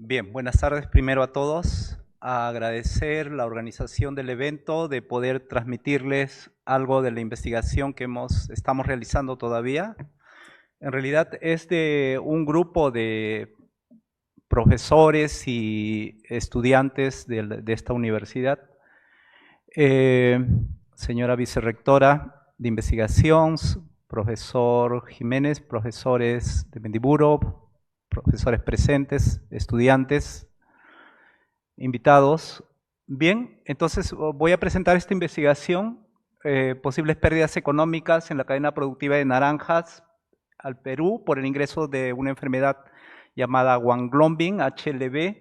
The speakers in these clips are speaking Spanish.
Bien, buenas tardes primero a todos. A agradecer la organización del evento, de poder transmitirles algo de la investigación que estamos realizando todavía. En realidad es de un grupo de profesores y estudiantes de esta universidad. Señora vicerrectora de investigación, profesor Jiménez, profesores de Mendiburo, profesores presentes, estudiantes, invitados. Bien, entonces voy a presentar esta investigación, posibles pérdidas económicas en la cadena productiva de naranjas al Perú por el ingreso de una enfermedad llamada Wanglonbing, HLB,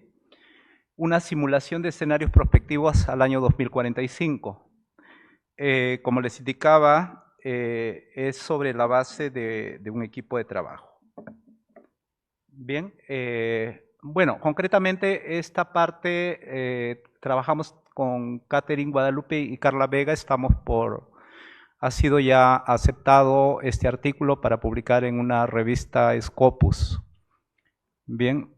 una simulación de escenarios prospectivos al año 2045. Como les indicaba, es sobre la base de un equipo de trabajo. Bien, bueno, concretamente esta parte trabajamos con Catherine Guadalupe y Carla Vega, ha sido ya aceptado este artículo para publicar en una revista Scopus. Bien,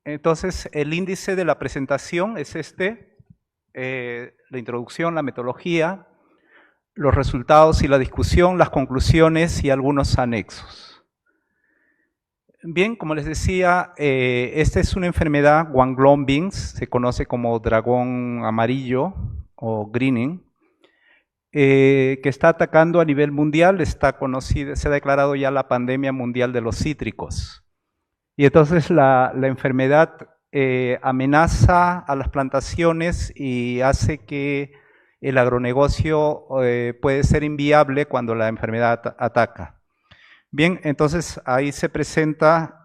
entonces el índice de la presentación es la introducción, la metodología, los resultados y la discusión, las conclusiones y algunos anexos. Bien, como les decía, esta es una enfermedad Wanglonbing, se conoce como dragón amarillo o greening, que está atacando a nivel mundial, se ha declarado ya la pandemia mundial de los cítricos. Y entonces la enfermedad amenaza a las plantaciones y hace que el agronegocio puede ser inviable cuando la enfermedad ataca. Bien, entonces ahí se presenta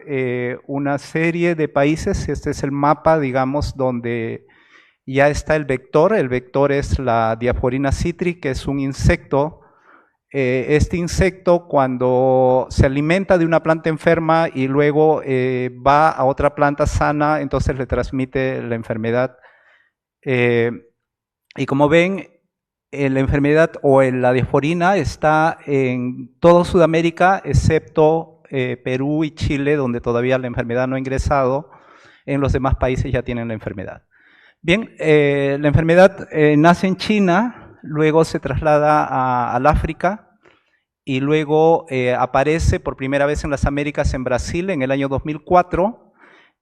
una serie de países. Este es el mapa, digamos, donde ya está el vector. El vector es la Diaphorina citri, que es un insecto. Este insecto, cuando se alimenta de una planta enferma y luego va a otra planta sana, entonces le transmite la enfermedad. Y como ven, la enfermedad o la diaforina está en toda Sudamérica, excepto Perú y Chile, donde todavía la enfermedad no ha ingresado. En los demás países ya tienen la enfermedad. Bien, la enfermedad nace en China, luego se traslada al África y luego aparece por primera vez en las Américas en Brasil en el año 2004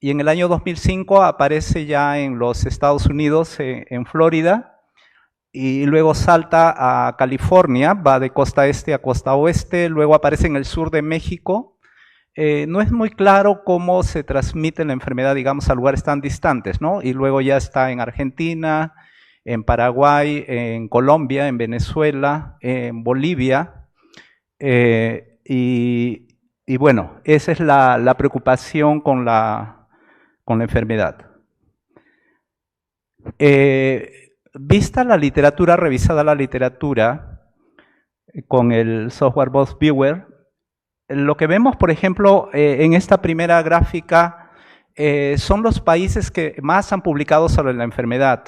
y en el año 2005 aparece ya en los Estados Unidos, en Florida, y luego salta a California, va de costa este a costa oeste, luego aparece en el sur de México. No es muy claro cómo se transmite la enfermedad, digamos, a lugares tan distantes, ¿no? Y luego ya está en Argentina, en Paraguay, en Colombia, en Venezuela, en Bolivia. Y bueno, esa es la preocupación con la enfermedad. Vista la literatura, revisada la literatura con el software Box Viewer, lo que vemos, por ejemplo, en esta primera gráfica son los países que más han publicado sobre la enfermedad.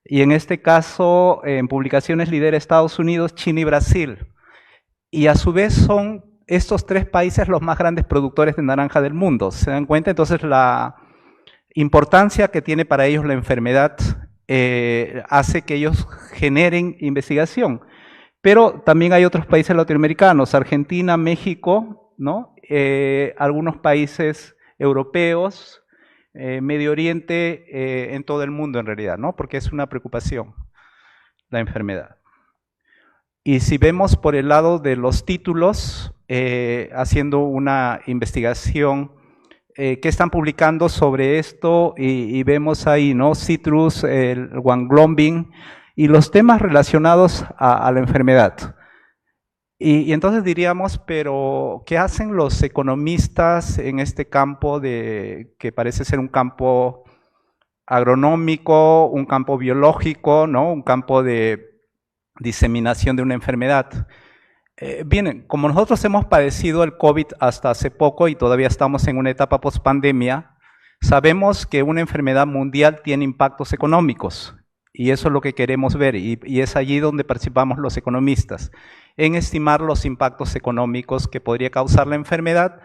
Y en este caso, en publicaciones lidera Estados Unidos, China y Brasil. Y a su vez son estos tres países los más grandes productores de naranja del mundo. ¿Se dan cuenta? Entonces la importancia que tiene para ellos la enfermedad hace que ellos generen investigación. Pero también hay otros países latinoamericanos, Argentina, México, ¿no? Algunos países europeos, Medio Oriente, en todo el mundo en realidad, ¿no? Porque es una preocupación la enfermedad. Y si vemos por el lado de los títulos, haciendo una investigación, ¿qué están publicando sobre esto? Y vemos ahí, ¿no? Citrus, el Wanglonbing y los temas relacionados a la enfermedad. Y entonces diríamos, pero ¿qué hacen los economistas en este campo que parece ser un campo agronómico, un campo biológico, ¿no? Un campo de diseminación de una enfermedad? Bien, como nosotros hemos padecido el COVID hasta hace poco y todavía estamos en una etapa post-pandemia, sabemos que una enfermedad mundial tiene impactos económicos y eso es lo que queremos ver y es allí donde participamos los economistas. en estimar los impactos económicos que podría causar la enfermedad.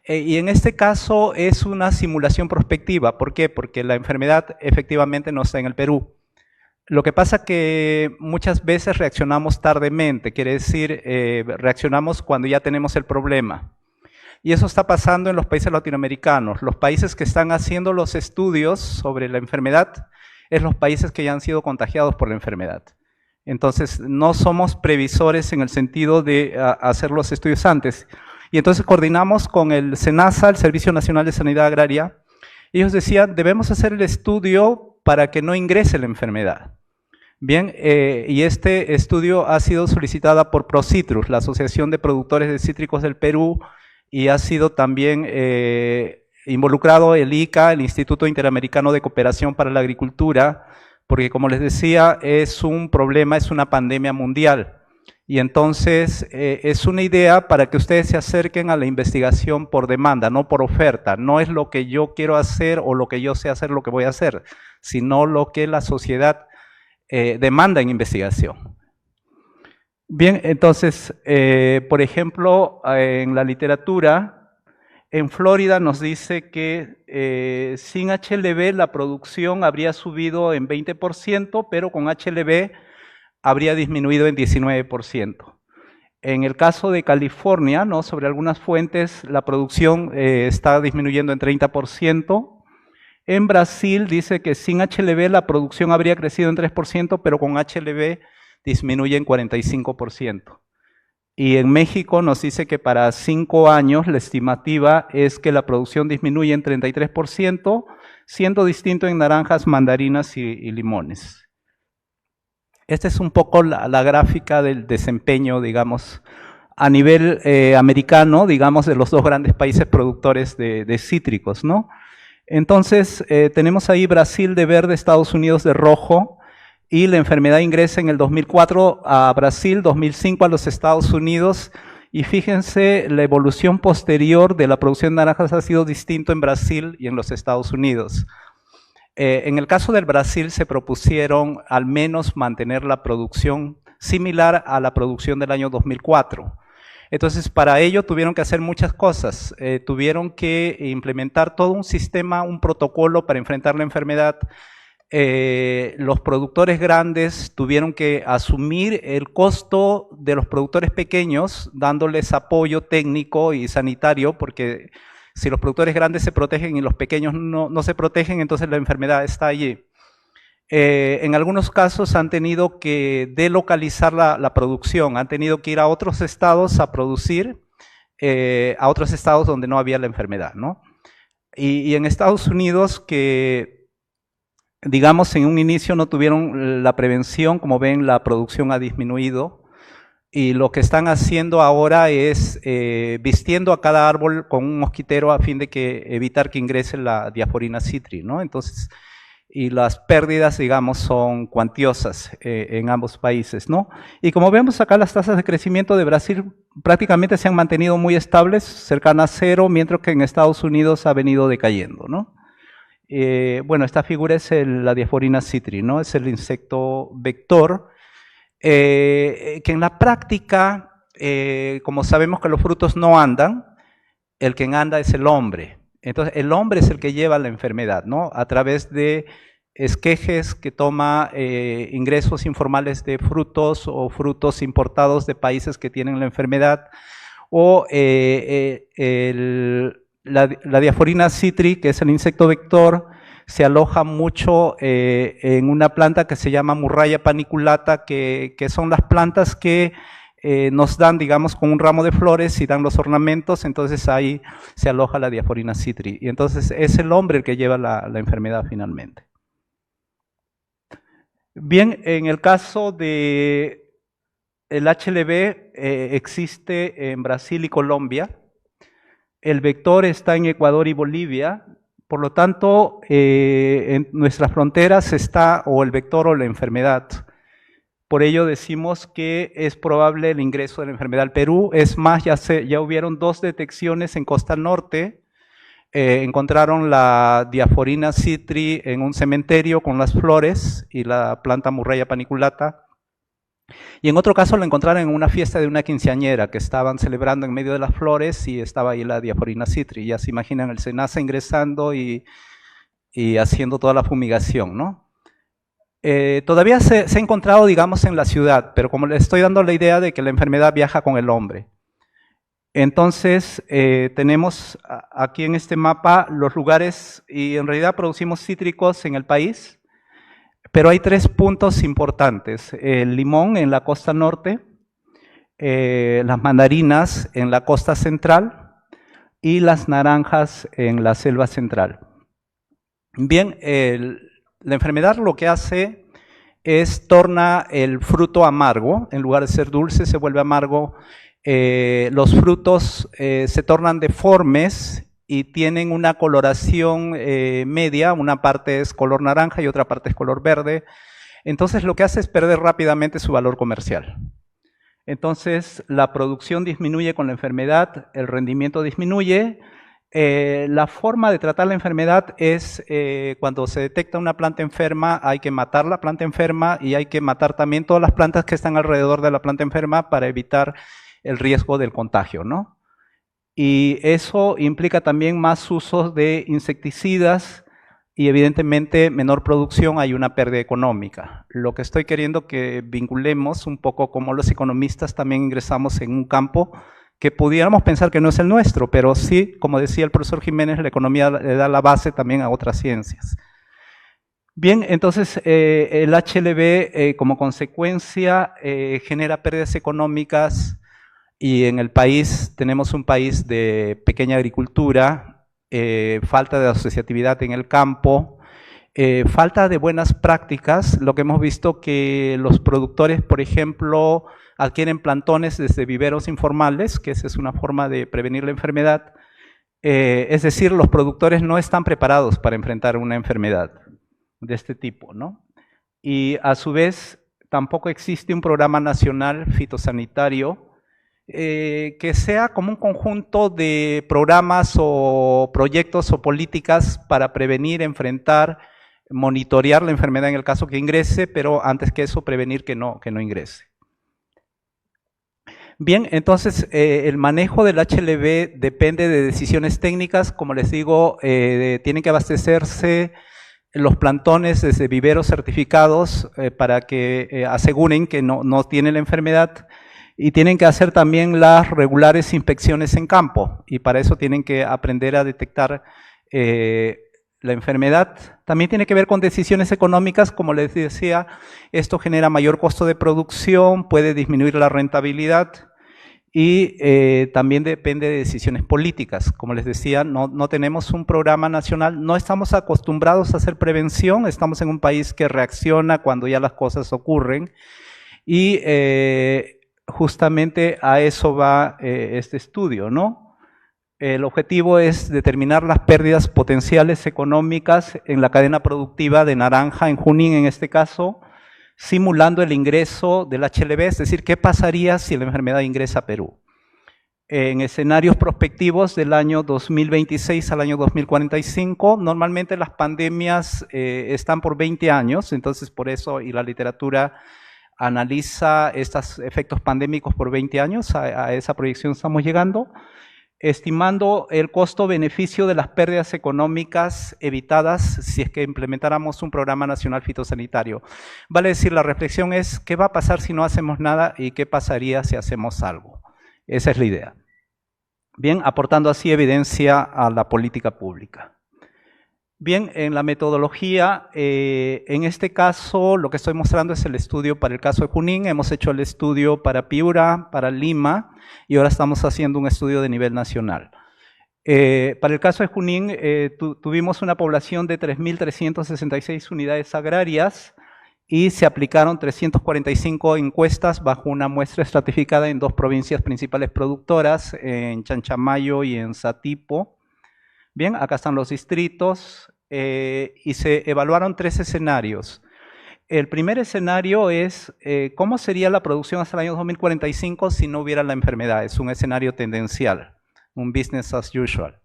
Y en este caso es una simulación prospectiva. ¿Por qué? Porque la enfermedad efectivamente no está en el Perú. Lo que pasa que muchas veces reaccionamos tardemente, quiere decir, reaccionamos cuando ya tenemos el problema. Y eso está pasando en los países latinoamericanos. Los países que están haciendo los estudios sobre la enfermedad es los países que ya han sido contagiados por la enfermedad. Entonces, no somos previsores en el sentido de hacer los estudios antes. Y entonces coordinamos con el SENASA, el Servicio Nacional de Sanidad Agraria. Ellos decían, debemos hacer el estudio para que no ingrese la enfermedad. Bien, y este estudio ha sido solicitada por ProCitrus, la Asociación de Productores de Cítricos del Perú, y ha sido también involucrado el ICA, el Instituto Interamericano de Cooperación para la Agricultura, porque como les decía, es un problema, es una pandemia mundial. Y entonces es una idea para que ustedes se acerquen a la investigación por demanda, no por oferta. No es lo que yo quiero hacer o lo que yo sé hacer lo que voy a hacer, sino lo que la sociedad demanda en investigación. Bien, entonces, por ejemplo, en la literatura, en Florida nos dice que sin HLB la producción habría subido en 20%, pero con HLB habría disminuido en 19%. En el caso de California, ¿no? Sobre algunas fuentes, la producción está disminuyendo en 30%. En Brasil dice que sin HLB la producción habría crecido en 3%, pero con HLB disminuye en 45%. Y en México nos dice que para 5 años la estimativa es que la producción disminuye en 33%, siendo distinto en naranjas, mandarinas y limones. Esta es un poco la gráfica del desempeño, digamos, a nivel americano, digamos, de los dos grandes países productores de cítricos, ¿no? Entonces, tenemos ahí Brasil de verde, Estados Unidos de rojo, y la enfermedad ingresa en el 2004 a Brasil, 2005 a los Estados Unidos, y fíjense, la evolución posterior de la producción de naranjas ha sido distinto en Brasil y en los Estados Unidos. En el caso del Brasil se propusieron al menos mantener la producción similar a la producción del año 2004. Entonces, para ello tuvieron que hacer muchas cosas. Tuvieron que implementar todo un sistema, un protocolo para enfrentar la enfermedad. Los productores grandes tuvieron que asumir el costo de los productores pequeños, dándoles apoyo técnico y sanitario, porque si los productores grandes se protegen y los pequeños no se protegen, entonces la enfermedad está allí. En algunos casos han tenido que delocalizar la producción, han tenido que ir a otros estados a producir, a otros estados donde no había la enfermedad, ¿no? Y en Estados Unidos, que digamos en un inicio no tuvieron la prevención, como ven la producción ha disminuido, y lo que están haciendo ahora es vistiendo a cada árbol con un mosquitero a fin de evitar que ingrese la Diaforina citri, ¿no? Entonces, y las pérdidas, digamos, son cuantiosas en ambos países, ¿no? Y como vemos acá, las tasas de crecimiento de Brasil prácticamente se han mantenido muy estables, cercanas a cero, mientras que en Estados Unidos ha venido decayendo, ¿no? Bueno, esta figura es la Diaforina citri, ¿no? Es el insecto vector, que en la práctica, como sabemos que los frutos no andan, el que anda es el hombre. Entonces, el hombre es el que lleva la enfermedad, ¿no? A través de esquejes que toma ingresos informales de frutos o frutos importados de países que tienen la enfermedad, o la Diaforina citri, que es el insecto vector, se aloja mucho en una planta que se llama Murraya paniculata, que son las plantas que nos dan, digamos, con un ramo de flores y dan los ornamentos, entonces ahí se aloja la Diaforina citri. Y entonces es el hombre el que lleva la enfermedad finalmente. Bien, en el caso de el HLB existe en Brasil y Colombia. El vector está en Ecuador y Bolivia. Por lo tanto, en nuestras fronteras está o el vector o la enfermedad. Por ello decimos que es probable el ingreso de la enfermedad al Perú. Es más, ya hubieron 2 detecciones en Costa Norte. Encontraron la Diaforina citri en un cementerio con las flores y la planta Murraya paniculata. Y en otro caso lo encontraron en una fiesta de una quinceañera que estaban celebrando en medio de las flores y estaba ahí la Diaforina citri. Ya se imaginan el SENASA ingresando y haciendo toda la fumigación, ¿no? Todavía se ha encontrado, digamos, en la ciudad, pero como le estoy dando la idea de que la enfermedad viaja con el hombre. Entonces, tenemos aquí en este mapa los lugares, y en realidad producimos cítricos en el país, pero hay 3 puntos importantes. El limón en la costa norte, las mandarinas en la costa central y las naranjas en la selva central. Bien, la enfermedad lo que hace es torna el fruto amargo, en lugar de ser dulce se vuelve amargo. Los frutos se tornan deformes y tienen una coloración media, una parte es color naranja y otra parte es color verde. Entonces lo que hace es perder rápidamente su valor comercial. Entonces la producción disminuye con la enfermedad, el rendimiento disminuye. La forma de tratar la enfermedad es cuando se detecta una planta enferma, hay que matar la planta enferma y hay que matar también todas las plantas que están alrededor de la planta enferma para evitar el riesgo del contagio, ¿no? Y eso implica también más usos de insecticidas y evidentemente menor producción, hay una pérdida económica. Lo que estoy queriendo que vinculemos un poco como los economistas también ingresamos en un campo que pudiéramos pensar que no es el nuestro, pero sí, como decía el profesor Jiménez, la economía le da la base también a otras ciencias. Bien, entonces el HLB como consecuencia genera pérdidas económicas y en el país tenemos un país de pequeña agricultura, falta de asociatividad en el campo, falta de buenas prácticas. Lo que hemos visto que los productores, por ejemplo, adquieren plantones desde viveros informales, que esa es una forma de prevenir la enfermedad. Es decir, los productores no están preparados para enfrentar una enfermedad de este tipo, ¿no? Y a su vez, tampoco existe un programa nacional fitosanitario que sea como un conjunto de programas o proyectos o políticas para prevenir, enfrentar, monitorear la enfermedad en el caso que ingrese, pero antes que eso, prevenir que no ingrese. Bien, entonces el manejo del HLB depende de decisiones técnicas, como les digo, tienen que abastecerse los plantones desde viveros certificados para que aseguren que no tienen la enfermedad y tienen que hacer también las regulares inspecciones en campo y para eso tienen que aprender a detectar la enfermedad. También tiene que ver con decisiones económicas, como les decía, esto genera mayor costo de producción, puede disminuir la rentabilidad y también depende de decisiones políticas. Como les decía, no tenemos un programa nacional, no estamos acostumbrados a hacer prevención, estamos en un país que reacciona cuando ya las cosas ocurren y justamente a eso va este estudio, ¿no? El objetivo es determinar las pérdidas potenciales económicas en la cadena productiva de naranja en Junín, en este caso, simulando el ingreso del HLB, es decir, ¿qué pasaría si la enfermedad ingresa a Perú? En escenarios prospectivos del año 2026 al año 2045, normalmente las pandemias están por 20 años, entonces por eso, y la literatura analiza estos efectos pandémicos por 20 años, a esa proyección estamos llegando, estimando el costo-beneficio de las pérdidas económicas evitadas si es que implementáramos un programa nacional fitosanitario. Vale decir, la reflexión es, ¿qué va a pasar si no hacemos nada y qué pasaría si hacemos algo? Esa es la idea. Bien, aportando así evidencia a la política pública. Bien, en la metodología, en este caso lo que estoy mostrando es el estudio para el caso de Junín, hemos hecho el estudio para Piura, para Lima y ahora estamos haciendo un estudio de nivel nacional. Para el caso de Junín tuvimos una población de 3.366 unidades agrarias y se aplicaron 345 encuestas bajo una muestra estratificada en 2 provincias principales productoras, en Chanchamayo y en Satipo. Bien, acá están los distritos y se evaluaron 3 escenarios. El primer escenario es cómo sería la producción hasta el año 2045 si no hubiera la enfermedad. Es un escenario tendencial, un business as usual.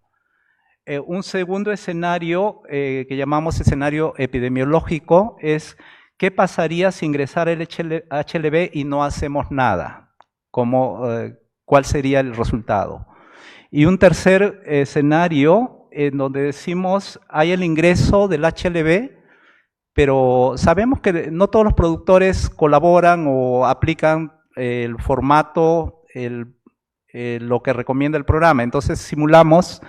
Un segundo escenario que llamamos escenario epidemiológico es ¿Qué pasaría si ingresara el HLV y no hacemos nada? ¿Cuál sería el resultado? Y un tercer escenario en donde decimos, hay el ingreso del HLV, pero sabemos que no todos los productores colaboran o aplican el formato, lo que recomienda el programa. Entonces simulamos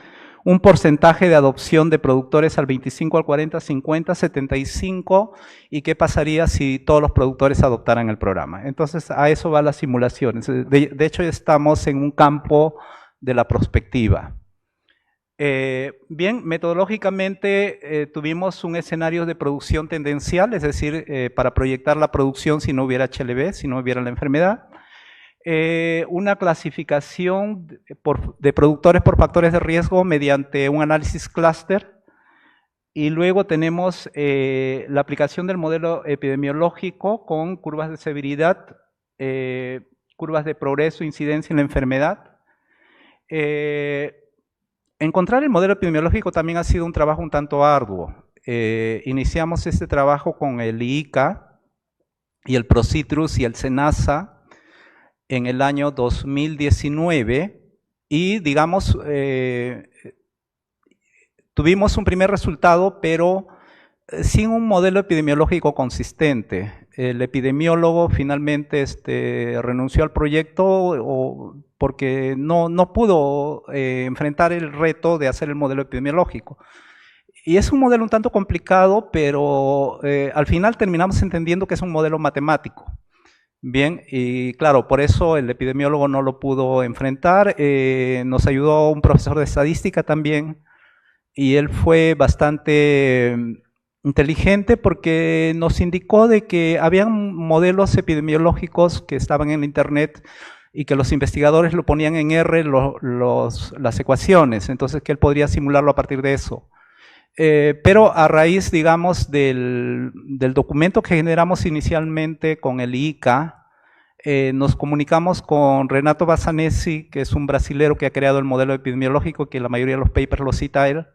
un porcentaje de adopción de productores al 25, al 40, 50, 75, y qué pasaría si todos los productores adoptaran el programa. Entonces a eso va la simulación. De hecho estamos en un campo de la prospectiva. Bien, metodológicamente tuvimos un escenario de producción tendencial, es decir, para proyectar la producción si no hubiera HLV, si no hubiera la enfermedad. Una clasificación de productores por factores de riesgo mediante un análisis clúster, y luego tenemos la aplicación del modelo epidemiológico con curvas de severidad, curvas de progreso, incidencia en la enfermedad. Encontrar el modelo epidemiológico también ha sido un trabajo un tanto arduo. Iniciamos este trabajo con el IICA y el ProCitrus y el SENASA en el año 2019 y, digamos, tuvimos un primer resultado, pero sin un modelo epidemiológico consistente. El epidemiólogo finalmente renunció al proyecto porque no pudo enfrentar el reto de hacer el modelo epidemiológico. Y es un modelo un tanto complicado, pero al final terminamos entendiendo que es un modelo matemático. Bien, y claro, por eso el epidemiólogo no lo pudo enfrentar. Nos ayudó un profesor de estadística también, y él fue bastante inteligente porque nos indicó de que habían modelos epidemiológicos que estaban en internet y que los investigadores lo ponían en R las ecuaciones, entonces que él podría simularlo a partir de eso. Pero a raíz, digamos, del documento que generamos inicialmente con el IICA, nos comunicamos con Renato Bassanesi, que es un brasilero que ha creado el modelo epidemiológico, que la mayoría de los papers lo cita él,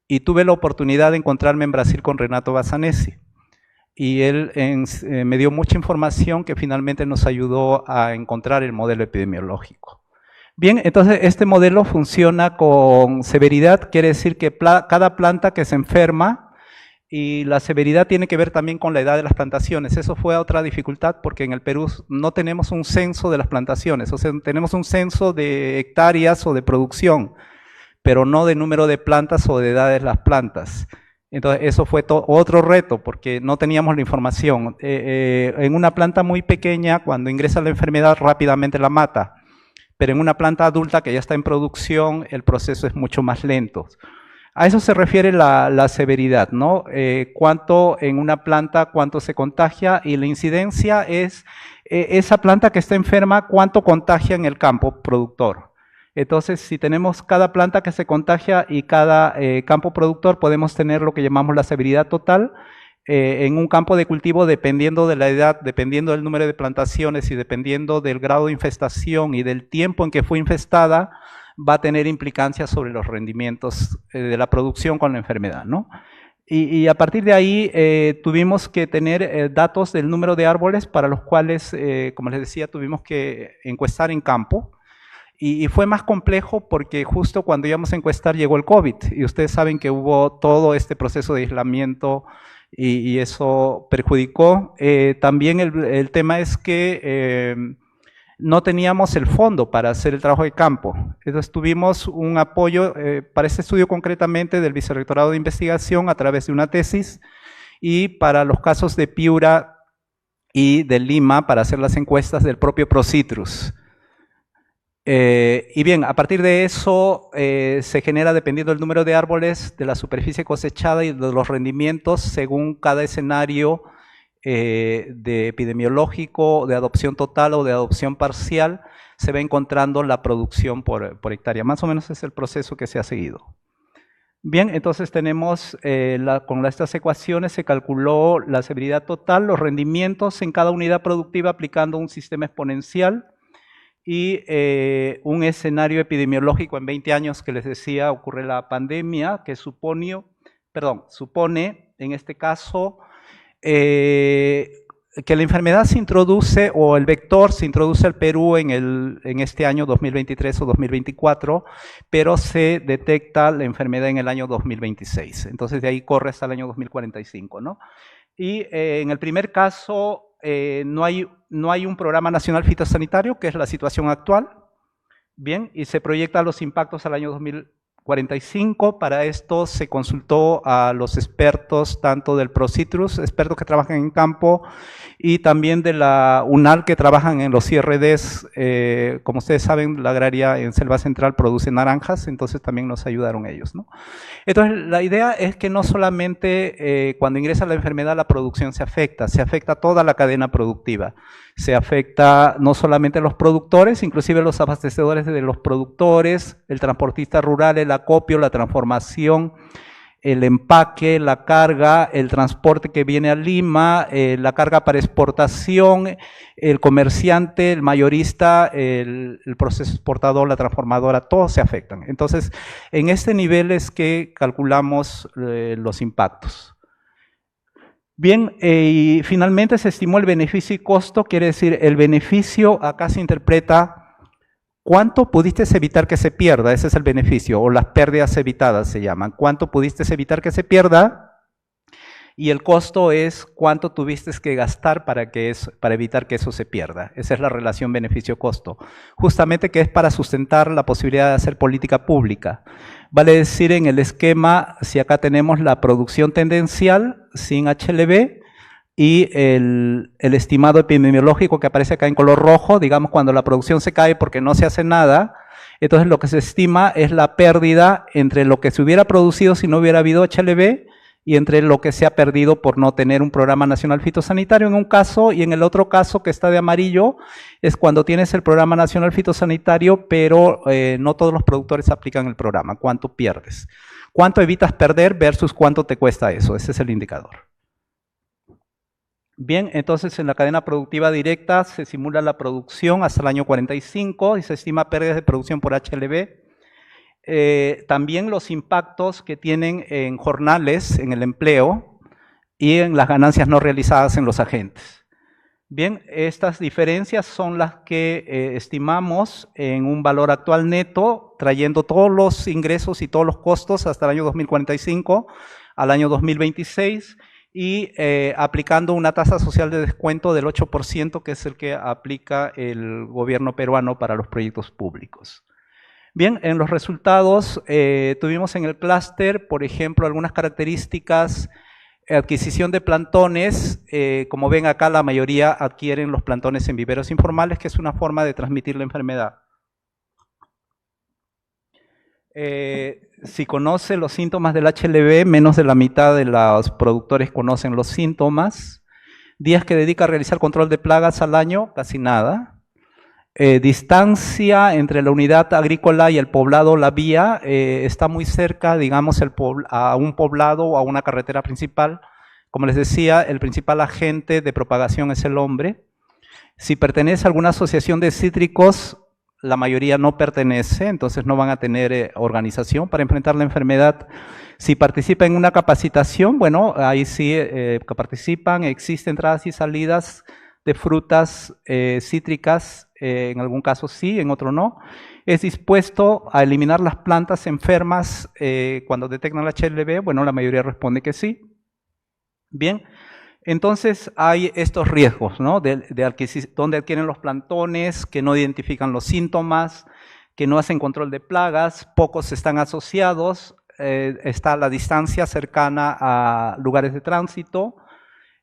y tuve la oportunidad de encontrarme en Brasil con Renato Bassanesi. Y él me dio mucha información que finalmente nos ayudó a encontrar el modelo epidemiológico. Bien, entonces este modelo funciona con severidad, quiere decir que cada planta que se enferma, y la severidad tiene que ver también con la edad de las plantaciones. Eso fue otra dificultad porque en el Perú no tenemos un censo de las plantaciones, o sea, tenemos un censo de hectáreas o de producción, pero no de número de plantas o de edades de las plantas. Entonces eso fue otro reto porque no teníamos la información. En una planta muy pequeña, cuando ingresa la enfermedad rápidamente la mata, pero en una planta adulta que ya está en producción, el proceso es mucho más lento. A eso se refiere la severidad, ¿no? Cuánto en una planta, cuánto se contagia, y la incidencia es esa planta que está enferma, cuánto contagia en el campo productor. Entonces, si tenemos cada planta que se contagia y cada campo productor, podemos tener lo que llamamos la severidad total. En un campo de cultivo, dependiendo de la edad, dependiendo del número de plantaciones y dependiendo del grado de infestación y del tiempo en que fue infestada, va a tener implicancias sobre los rendimientos de la producción con la enfermedad, ¿no? Y a partir de ahí tuvimos que tener datos del número de árboles para los cuales, como les decía, tuvimos que encuestar en campo. Y fue más complejo porque justo cuando íbamos a encuestar llegó el COVID, y ustedes saben que hubo todo este proceso de aislamiento y eso perjudicó. También el tema es que no teníamos el fondo para hacer el trabajo de campo. Entonces tuvimos un apoyo para este estudio concretamente del Vicerrectorado de Investigación a través de una tesis, y para los casos de Piura y de Lima para hacer las encuestas del propio ProCitrus. Y bien, a partir de eso se genera, dependiendo del número de árboles, de la superficie cosechada y de los rendimientos, según cada escenario de epidemiológico, de adopción total o de adopción parcial, se va encontrando la producción por hectárea. Más o menos es el proceso que se ha seguido. Bien, entonces tenemos, con estas ecuaciones se calculó la severidad total, los rendimientos en cada unidad productiva aplicando un sistema exponencial, y un escenario epidemiológico en 20 años que les decía ocurre la pandemia, que supone en este caso que la enfermedad se introduce, o el vector se introduce al Perú en este año 2023 o 2024, pero se detecta la enfermedad en el año 2026. Entonces de ahí corre hasta el año 2045, ¿no? Y en el primer caso no hay un programa nacional fitosanitario, que es la situación actual, bien, y se proyectan los impactos al año 2045. Para esto se consultó a los expertos, tanto del ProCitrus, expertos que trabajan en campo, y también de la UNAL, que trabajan en los IRDs. Como ustedes saben, la agraria en Selva Central produce naranjas, entonces también nos ayudaron ellos, ¿no? Entonces, la idea es que no solamente cuando ingresa la enfermedad la producción se afecta toda la cadena productiva. Se afecta no solamente a los productores, inclusive los abastecedores de los productores, el transportista rural, el acopio, la transformación, el empaque, la carga, el transporte que viene a Lima, la carga para exportación, el comerciante, el mayorista, el proceso exportador, la transformadora, todos se afectan. Entonces, en este nivel es que calculamos los impactos. Bien, y finalmente se estimó el beneficio y costo, quiere decir, el beneficio acá se interpreta ¿cuánto pudiste evitar que se pierda? Ese es el beneficio, o las pérdidas evitadas se llaman. ¿Cuánto pudiste evitar que se pierda? Y el costo es cuánto tuviste que gastar para evitar que eso se pierda. Esa es la relación beneficio-costo. Justamente que es para sustentar la posibilidad de hacer política pública. Vale decir, en el esquema, si acá tenemos la producción tendencial sin HLB, y el estimado epidemiológico que aparece acá en color rojo, digamos cuando la producción se cae porque no se hace nada, entonces lo que se estima es la pérdida entre lo que se hubiera producido si no hubiera habido HLB y entre lo que se ha perdido por no tener un programa nacional fitosanitario en un caso, y en el otro caso que está de amarillo es cuando tienes el programa nacional fitosanitario pero no todos los productores aplican el programa. ¿Cuánto pierdes? ¿Cuánto evitas perder versus cuánto te cuesta eso? Ese es el indicador. Bien, entonces en la cadena productiva directa se simula la producción hasta el año 45 y se estima pérdidas de producción por HLB. También los impactos que tienen en jornales, en el empleo y en las ganancias no realizadas en los agentes. Bien, estas diferencias son las que estimamos en un valor actual neto, trayendo todos los ingresos y todos los costos hasta el año 2045 al año 2026, y aplicando una tasa social de descuento del 8%, que es el que aplica el gobierno peruano para los proyectos públicos. Bien, en los resultados tuvimos en el clúster, por ejemplo, algunas características: adquisición de plantones. Como ven acá, la mayoría adquieren los plantones en viveros informales, que es una forma de transmitir la enfermedad. Si conoce los síntomas del HLB, menos de la mitad de los productores conocen los síntomas. Días que dedica a realizar control de plagas al año, casi nada. Distancia entre la unidad agrícola y el poblado, la vía, está muy cerca, digamos, a un poblado o a una carretera principal. Como les decía, el principal agente de propagación es el hombre. Si pertenece a alguna asociación de cítricos, la mayoría no pertenece, entonces no van a tener organización para enfrentar la enfermedad. Si participa en una capacitación, bueno, ahí sí participan, existen entradas y salidas de frutas cítricas, en algún caso sí, en otro no. Es dispuesto a eliminar las plantas enfermas cuando detectan la HLB, bueno, la mayoría responde que sí. Bien. Entonces hay estos riesgos, ¿no? Donde adquieren los plantones, que no identifican los síntomas, que no hacen control de plagas, pocos están asociados, está la distancia cercana a lugares de tránsito.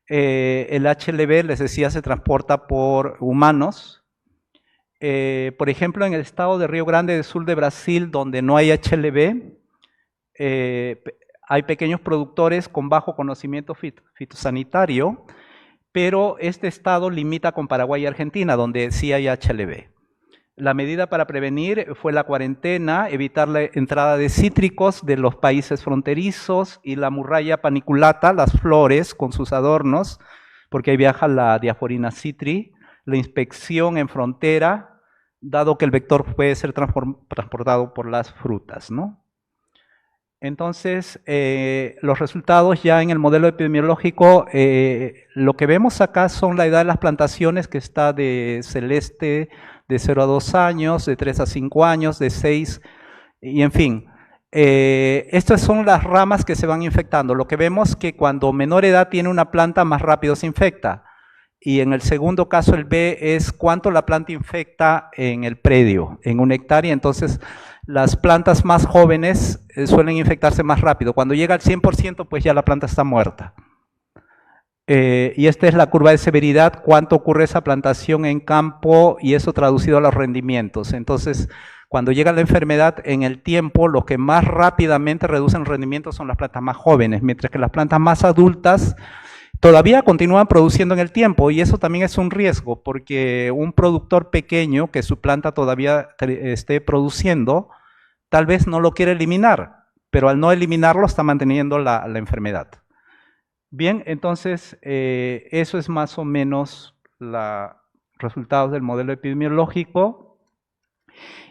El HLB, les decía, se transporta por humanos. Por ejemplo, en el estado de Río Grande del Sur de Brasil, donde no hay HLB, hay pequeños productores con bajo conocimiento fitosanitario, pero este estado limita con Paraguay y Argentina, donde sí hay HLB. La medida para prevenir fue la cuarentena, evitar la entrada de cítricos de los países fronterizos y la muralla paniculata, las flores con sus adornos, porque ahí viaja la Diaphorina citri, la inspección en frontera, dado que el vector puede ser transportado por las frutas, ¿no? Entonces, los resultados ya en el modelo epidemiológico, lo que vemos acá son la edad de las plantaciones, que está de celeste de 0 a 2 años, de 3 a 5 años, de 6, y en fin. Estas son las ramas que se van infectando. Lo que vemos que cuando menor edad tiene una planta, más rápido se infecta. Y en el segundo caso, el B es cuánto la planta infecta en el predio, en una hectárea. Entonces, las plantas más jóvenes suelen infectarse más rápido. Cuando llega al 100%, pues ya la planta está muerta. Y esta es la curva de severidad, cuánto ocurre esa plantación en campo y eso traducido a los rendimientos. Entonces, cuando llega la enfermedad en el tiempo, los que más rápidamente reducen el rendimiento son las plantas más jóvenes, mientras que las plantas más adultas todavía continúan produciendo en el tiempo, y eso también es un riesgo, porque un productor pequeño que su planta todavía esté produciendo, tal vez no lo quiere eliminar, pero al no eliminarlo está manteniendo la enfermedad. Bien, entonces eso es más o menos los resultados del modelo epidemiológico,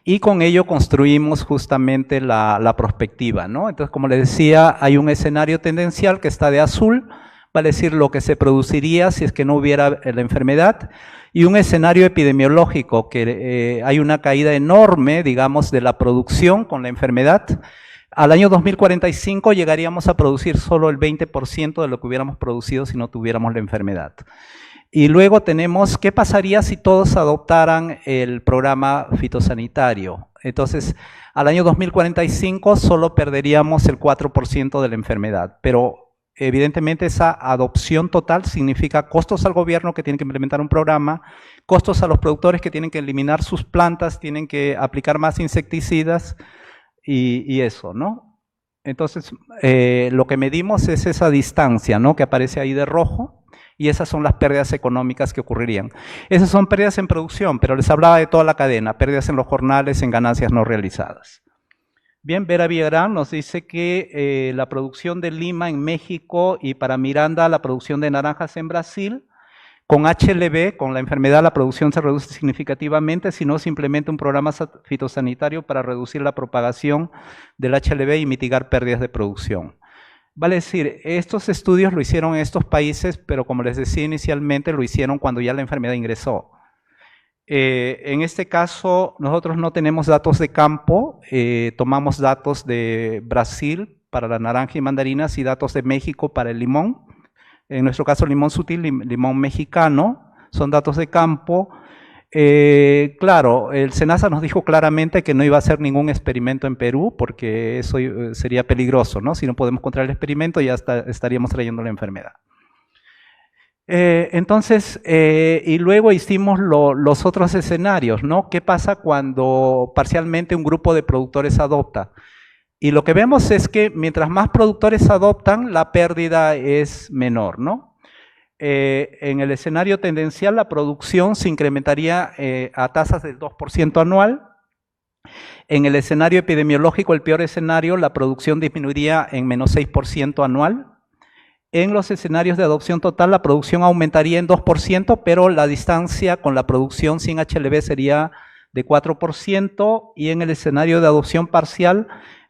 y con ello construimos justamente la prospectiva, ¿no? Entonces, como les decía, hay un escenario tendencial que está de azul, vale decir lo que se produciría si es que no hubiera la enfermedad, y un escenario epidemiológico que hay una caída enorme, digamos, de la producción con la enfermedad. Al año 2045 llegaríamos a producir solo el 20% de lo que hubiéramos producido si no tuviéramos la enfermedad. Y luego tenemos, ¿qué pasaría si todos adoptaran el programa fitosanitario? Entonces, al año 2045 solo perderíamos el 4% de la enfermedad, pero evidentemente esa adopción total significa costos al gobierno que tiene que implementar un programa, costos a los productores que tienen que eliminar sus plantas, tienen que aplicar más insecticidas y eso, ¿no? Entonces, lo que medimos es esa distancia, ¿no?, que aparece ahí de rojo, y esas son las pérdidas económicas que ocurrirían. Esas son pérdidas en producción, pero les hablaba de toda la cadena, pérdidas en los jornales, en ganancias no realizadas. Bien, Vera Villagrán nos dice que la producción de lima en México y para Miranda la producción de naranjas en Brasil, con HLB, con la enfermedad, la producción se reduce significativamente, si no se implementa un programa fitosanitario para reducir la propagación del HLB y mitigar pérdidas de producción. Vale decir, estos estudios lo hicieron en estos países, pero como les decía inicialmente, lo hicieron cuando ya la enfermedad ingresó. En este caso, nosotros no tenemos datos de campo, tomamos datos de Brasil para la naranja y mandarinas y datos de México para el limón. En nuestro caso, limón sutil, limón mexicano, son datos de campo. Claro, el SENASA nos dijo claramente que no iba a hacer ningún experimento en Perú, porque eso sería peligroso, ¿no? Si no podemos controlar el experimento, ya estaríamos trayendo la enfermedad. Entonces, y luego hicimos los otros escenarios, ¿no? ¿Qué pasa cuando parcialmente un grupo de productores adopta? Y lo que vemos es que mientras más productores adoptan, la pérdida es menor, ¿no? En el escenario tendencial, la producción se incrementaría a tasas del 2% anual. En el escenario epidemiológico, el peor escenario, la producción disminuiría en menos 6% anual. En los escenarios de adopción total, la producción aumentaría en 2%, pero la distancia con la producción sin HLB sería de 4%, y en el escenario de adopción parcial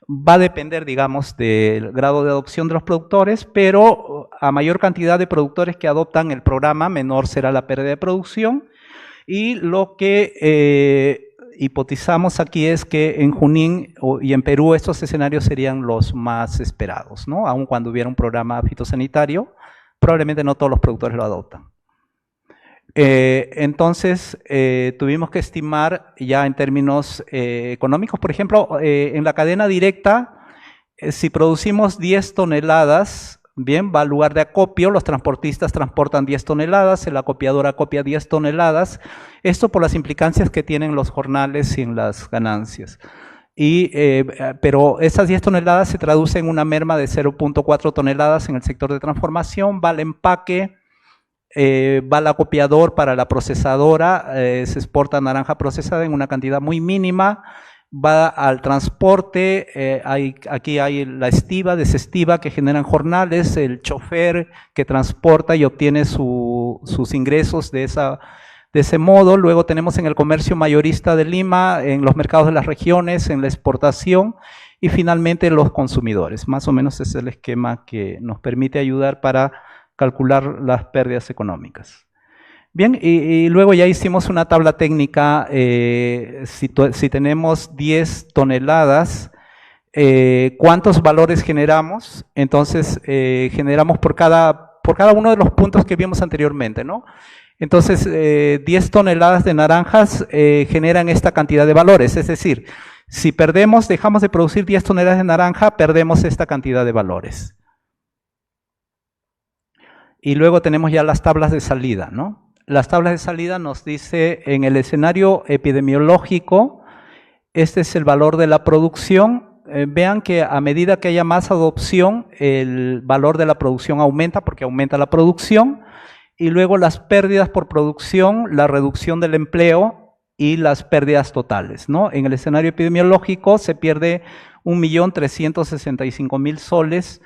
va a depender, digamos, del grado de adopción de los productores, pero a mayor cantidad de productores que adoptan el programa, menor será la pérdida de producción, y lo que hipotizamos aquí es que en Junín y en Perú estos escenarios serían los más esperados, ¿no? Aun cuando hubiera un programa fitosanitario, probablemente no todos los productores lo adoptan. Entonces, tuvimos que estimar ya en términos económicos, por ejemplo, en la cadena directa, si producimos 10 toneladas, bien, va al lugar de acopio, los transportistas transportan 10 toneladas, el acopiador acopia 10 toneladas, esto por las implicancias que tienen los jornales y en las ganancias. Pero esas 10 toneladas se traducen en una merma de 0.4 toneladas en el sector de transformación, va al empaque, va al acopiador para la procesadora, se exporta naranja procesada en una cantidad muy mínima, va al transporte, aquí hay la estiva, desestiva que generan jornales, el chofer que transporta y obtiene sus ingresos de ese modo. Luego tenemos en el comercio mayorista de Lima, en los mercados de las regiones, en la exportación, y finalmente los consumidores. Más o menos ese es el esquema que nos permite ayudar para calcular las pérdidas económicas. Bien, y luego ya hicimos una tabla técnica. Si tenemos 10 toneladas, ¿cuántos valores generamos? Entonces, generamos por cada uno de los puntos que vimos anteriormente, ¿no? Entonces, 10 toneladas de naranjas generan esta cantidad de valores, es decir, si dejamos de producir 10 toneladas de naranja, perdemos esta cantidad de valores. Y luego tenemos ya las tablas de salida, ¿no? Las tablas de salida nos dice, en el escenario epidemiológico, este es el valor de la producción. Vean que a medida que haya más adopción, el valor de la producción aumenta porque aumenta la producción. Y luego las pérdidas por producción, la reducción del empleo y las pérdidas totales, ¿no? En el escenario epidemiológico se pierde 1.365.000 soles,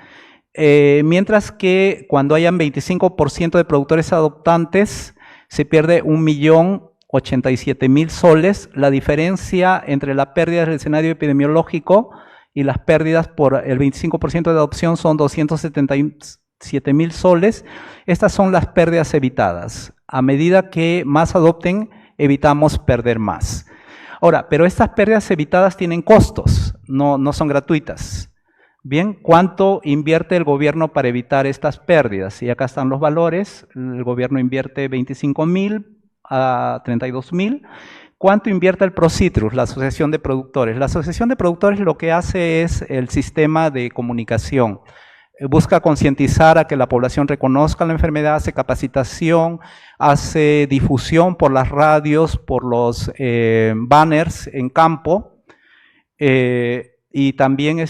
mientras que cuando hayan 25% de productores adoptantes, se pierde 1.087.000 soles. La diferencia entre la pérdida del escenario epidemiológico y las pérdidas por el 25% de adopción son 277.000 soles. Estas son las pérdidas evitadas. A medida que más adopten, evitamos perder más. Ahora, pero estas pérdidas evitadas tienen costos, no son gratuitas. Bien, ¿cuánto invierte el gobierno para evitar estas pérdidas? Y acá están los valores. El gobierno invierte 25.000 a 32.000. ¿Cuánto invierte el Procitrus, la Asociación de Productores? La Asociación de Productores lo que hace es el sistema de comunicación. Busca concientizar a que la población reconozca la enfermedad, hace capacitación, hace difusión por las radios, por los banners en campo. Y también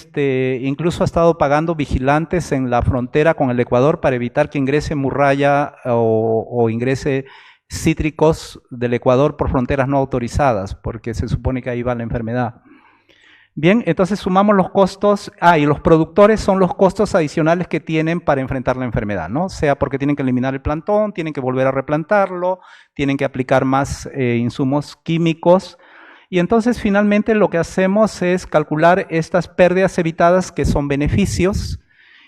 incluso ha estado pagando vigilantes en la frontera con el Ecuador para evitar que ingrese murraya o ingrese cítricos del Ecuador por fronteras no autorizadas, porque se supone que ahí va la enfermedad. Bien, entonces sumamos los costos, y los productores son los costos adicionales que tienen para enfrentar la enfermedad, ¿no? Sea porque tienen que eliminar el plantón, tienen que volver a replantarlo, tienen que aplicar más insumos químicos. Y entonces finalmente lo que hacemos es calcular estas pérdidas evitadas que son beneficios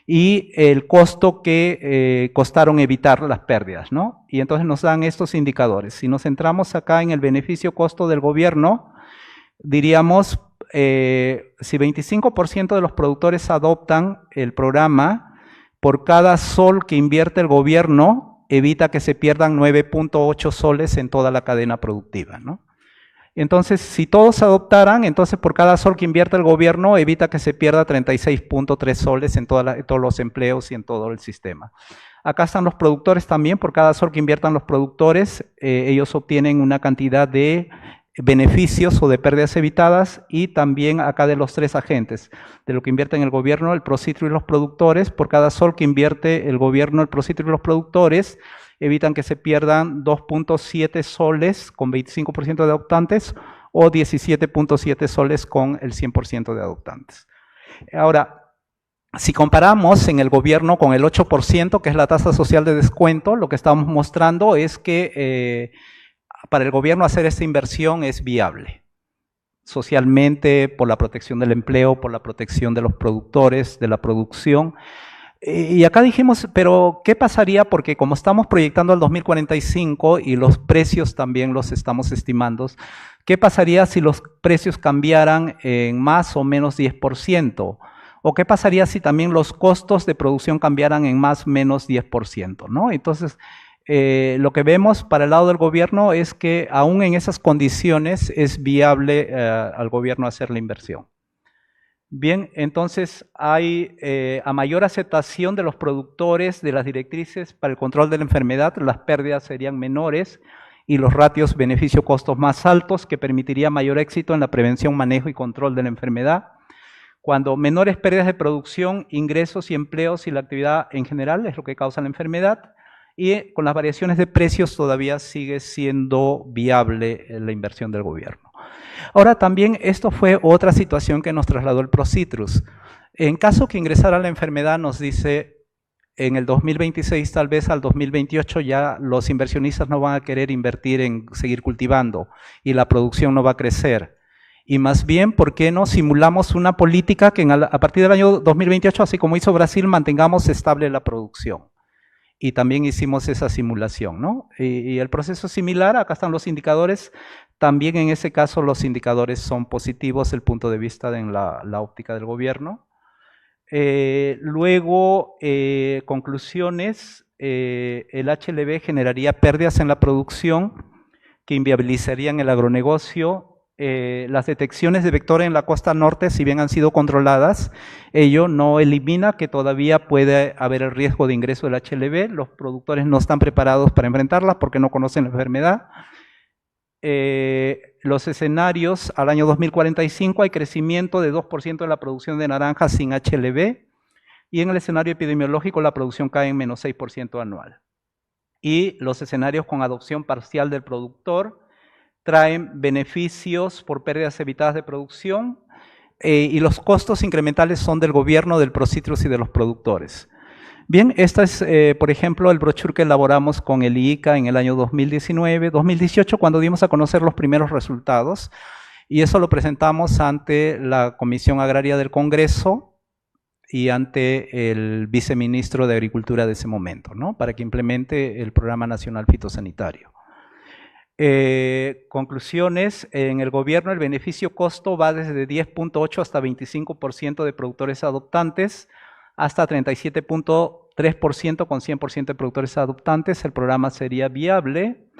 y el costo que costaron evitar las pérdidas, ¿no? Y entonces nos dan estos indicadores. Si nos centramos acá en el beneficio-costo del gobierno, diríamos, si 25% de los productores adoptan el programa, por cada sol que invierte el gobierno, evita que se pierdan 9.8 soles en toda la cadena productiva, ¿no? Entonces, si todos adoptaran, entonces por cada sol que invierte el gobierno, evita que se pierda 36.3 soles en todos los empleos y en todo el sistema. Acá están los productores también, por cada sol que inviertan los productores, ellos obtienen una cantidad de beneficios o de pérdidas evitadas, y también acá de los tres agentes, de lo que invierten el gobierno, el Procitrus y los productores, por cada sol que invierte el gobierno, el Procitrus y los productores, evitan que se pierdan 2.7 soles con 25% de adoptantes o 17.7 soles con el 100% de adoptantes. Ahora, si comparamos en el gobierno con el 8%, que es la tasa social de descuento, lo que estamos mostrando es que para el gobierno hacer esta inversión es viable. Socialmente, por la protección del empleo, por la protección de los productores, de la producción. Y acá dijimos, pero ¿qué pasaría? Porque como estamos proyectando al 2045 y los precios también los estamos estimando, ¿qué pasaría si los precios cambiaran en más o menos 10%? ¿O qué pasaría si también los costos de producción cambiaran en más o menos 10%? ¿No? Entonces, lo que vemos para el lado del gobierno es que aún en esas condiciones es viable al gobierno hacer la inversión. Bien, entonces hay a mayor aceptación de los productores de las directrices para el control de la enfermedad, las pérdidas serían menores y los ratios beneficio-costos más altos, que permitiría mayor éxito en la prevención, manejo y control de la enfermedad. Cuando menores pérdidas de producción, ingresos y empleos y la actividad en general es lo que causa la enfermedad, y con las variaciones de precios todavía sigue siendo viable la inversión del gobierno. Ahora también esto fue otra situación que nos trasladó el Procitrus. En caso que ingresara la enfermedad, nos dice, en el 2026 tal vez al 2028 ya los inversionistas no van a querer invertir en seguir cultivando y la producción no va a crecer. Y más bien, ¿por qué no simulamos una política que a partir del año 2028, así como hizo Brasil, mantengamos estable la producción? Y también hicimos esa simulación, ¿no? Y el proceso es similar, acá están los indicadores, también en ese caso los indicadores son positivos desde el punto de vista de la óptica del gobierno. Luego, conclusiones, el HLB generaría pérdidas en la producción que inviabilizarían el agronegocio. Las detecciones de vectores en la costa norte, si bien han sido controladas, ello no elimina que todavía puede haber el riesgo de ingreso del HLB. Los productores no están preparados para enfrentarla porque no conocen la enfermedad. Los escenarios, al año 2045 hay crecimiento de 2% de la producción de naranjas sin HLB, y en el escenario epidemiológico la producción cae en menos 6% anual. Y los escenarios con adopción parcial del productor traen beneficios por pérdidas evitadas de producción, y los costos incrementales son del gobierno, del Procitrus y de los productores. Bien, esta es, por ejemplo, el brochure que elaboramos con el IICA en el año 2019, 2018, cuando dimos a conocer los primeros resultados, y eso lo presentamos ante la Comisión Agraria del Congreso y ante el viceministro de Agricultura de ese momento, ¿no? Para que implemente el Programa Nacional Fitosanitario. Conclusiones, en el gobierno el beneficio-costo va desde 10.8 hasta 25% de productores adoptantes, hasta 37.3% con 100% de productores adoptantes, el programa sería viable.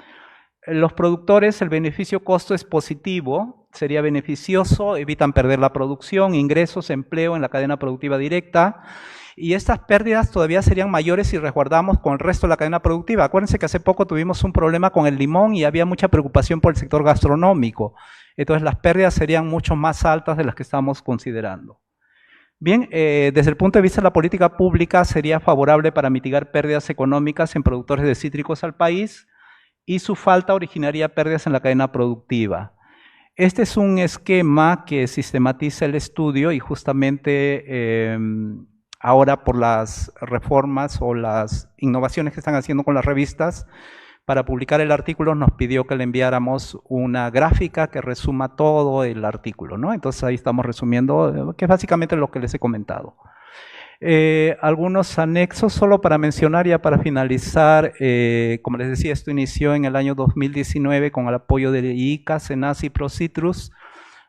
Los productores, el beneficio-costo es positivo, sería beneficioso, evitan perder la producción, ingresos, empleo en la cadena productiva directa, y estas pérdidas todavía serían mayores si resguardamos con el resto de la cadena productiva. Acuérdense que hace poco tuvimos un problema con el limón y había mucha preocupación por el sector gastronómico, entonces las pérdidas serían mucho más altas de las que estamos considerando. Bien, desde el punto de vista de la política pública sería favorable para mitigar pérdidas económicas en productores de cítricos al país, y su falta originaría pérdidas en la cadena productiva. Este es un esquema que sistematiza el estudio y justamente ahora por las reformas o las innovaciones que están haciendo con las revistas, para publicar el artículo nos pidió que le enviáramos una gráfica que resuma todo el artículo, ¿no? Entonces ahí estamos resumiendo, que es básicamente lo que les he comentado. Algunos anexos solo para mencionar, ya para finalizar, como les decía, esto inició en el año 2019 con el apoyo de IICA, SENASA y Procitrus.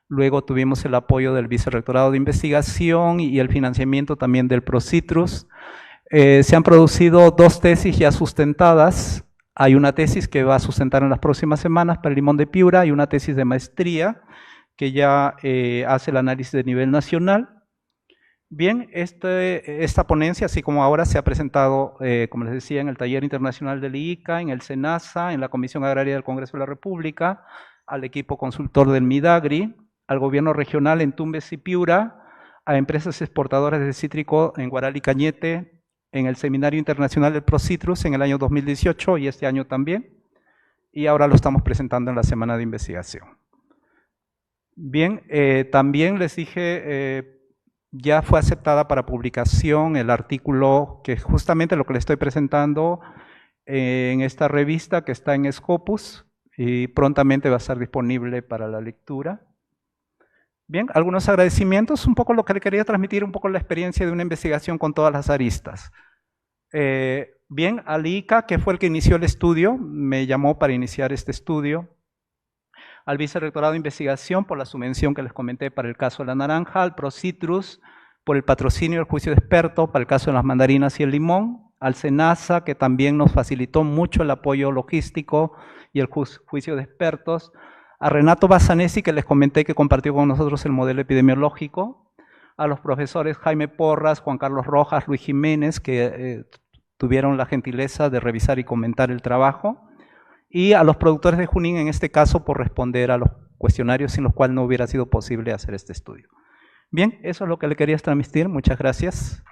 Luego tuvimos el apoyo del Vicerrectorado de Investigación y el financiamiento también del Procitrus. Se han producido 2 tesis ya sustentadas. Hay una tesis que va a sustentar en las próximas semanas para el limón de Piura y una tesis de maestría que ya hace el análisis de nivel nacional. Bien, esta ponencia, así como ahora, se ha presentado, como les decía, en el taller internacional del IICA, en el SENASA, en la Comisión Agraria del Congreso de la República, al equipo consultor del Midagri, al gobierno regional en Tumbes y Piura, a empresas exportadoras de cítrico en Guaral y Cañete, en el Seminario Internacional del Procitrus en el año 2018 y este año también, y ahora lo estamos presentando en la Semana de Investigación. Bien, también les dije, ya fue aceptada para publicación el artículo que es justamente lo que les estoy presentando en esta revista que está en Scopus y prontamente va a estar disponible para la lectura. Bien, algunos agradecimientos, un poco lo que le quería transmitir, un poco la experiencia de una investigación con todas las aristas. Bien, al IICA, que fue el que inició el estudio, me llamó para iniciar este estudio. Al Vicerrectorado de Investigación por la subvención que les comenté para el caso de la naranja, al Procitrus por el patrocinio del juicio de experto para el caso de las mandarinas y el limón, al SENASA, que también nos facilitó mucho el apoyo logístico y el juicio de expertos, a Renato Basanesi, que les comenté que compartió con nosotros el modelo epidemiológico, a los profesores Jaime Porras, Juan Carlos Rojas, Luis Jiménez, que tuvieron la gentileza de revisar y comentar el trabajo, y a los productores de Junín, en este caso, por responder a los cuestionarios sin los cuales no hubiera sido posible hacer este estudio. Bien, eso es lo que le quería transmitir. Muchas gracias.